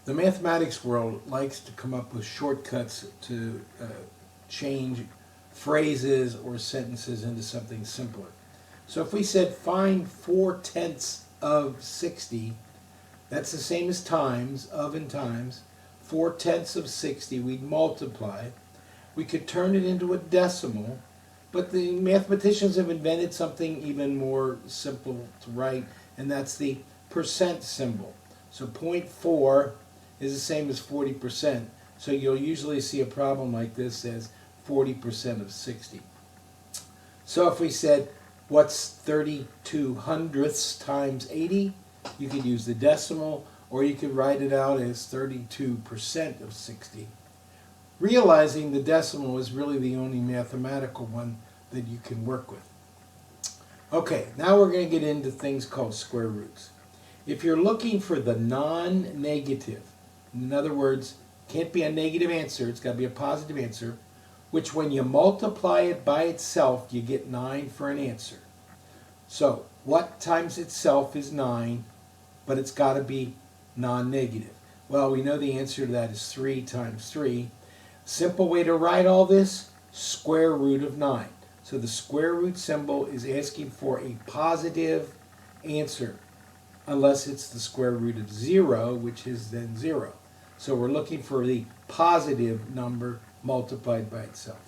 The mathematics world likes to come up with shortcuts to change phrases or sentences into something simpler. So if we said find 4/10 of 60, that's the same as times, of and times. 4/10 of 60, we'd multiply. We could turn it into a decimal, but the mathematicians have invented something even more simple to write, and that's the percent symbol. So 0.4 is the same as 40%. So you'll usually see a problem like this as 40% of 60. So if we said, what's 32 hundredths times 80? You could use the decimal, or you could write it out as 32% of 60. Realizing the decimal is really the only mathematical one that you can work with. Okay, now we're going to get into things called square roots. If you're looking for the non-negative, in other words, can't be a negative answer, it's got to be a positive answer, which when you multiply it by itself, you get 9 for an answer. So, what times itself is 9, but it's got to be non-negative? Well, we know the answer to that is 3 times 3. Simple way to write all this, square root of 9. So the square root symbol is asking for a positive answer, unless it's the square root of 0, which is then 0. So we're looking for the positive number multiplied by itself.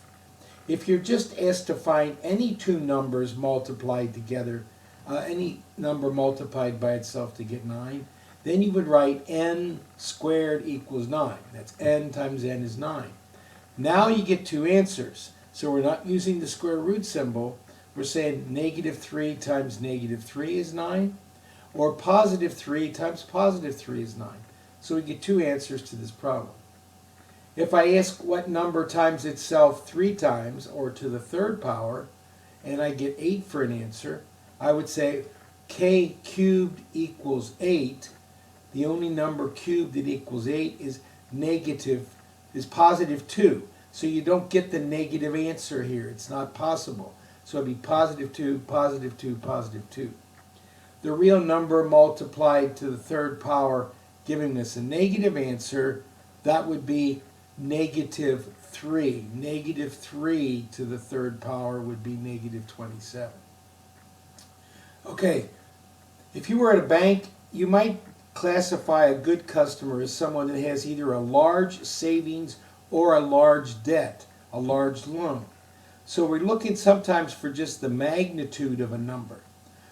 If you're just asked to find any two numbers multiplied together, any number multiplied by itself to get 9, then you would write n squared equals 9. That's n times n is 9. Now you get two answers. So we're not using the square root symbol. We're saying negative 3 times negative 3 is 9, or positive 3 times positive 3 is 9. So we get two answers to this problem. If I ask what number times itself 3 times, or to the third power, and I get 8 for an answer, I would say k cubed equals 8. The only number cubed that equals 8 is positive 2. So you don't get the negative answer here. It's not possible. So it'd be positive 2, positive 2, positive 2. The real number multiplied to the third power, giving us a negative answer, that would be negative 3. Negative 3 to the third power would be negative 27. Okay, if you were at a bank, you might classify a good customer as someone that has either a large savings or a large debt, a large loan. So we're looking sometimes for just the magnitude of a number.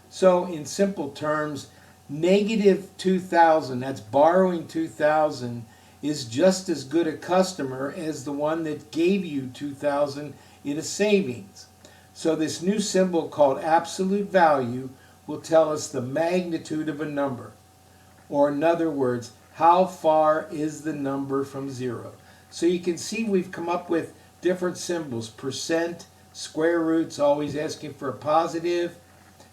So in simple terms, negative 2,000, that's borrowing 2,000, is just as good a customer as the one that gave you 2,000 in a savings. So this new symbol called absolute value will tell us the magnitude of a number. Or in other words, how far is the number from 0? So you can see we've come up with different symbols. Percent, square roots, always asking for a positive.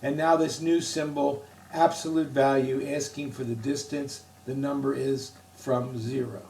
And now this new symbol, absolute value, asking for the distance the number is from 0.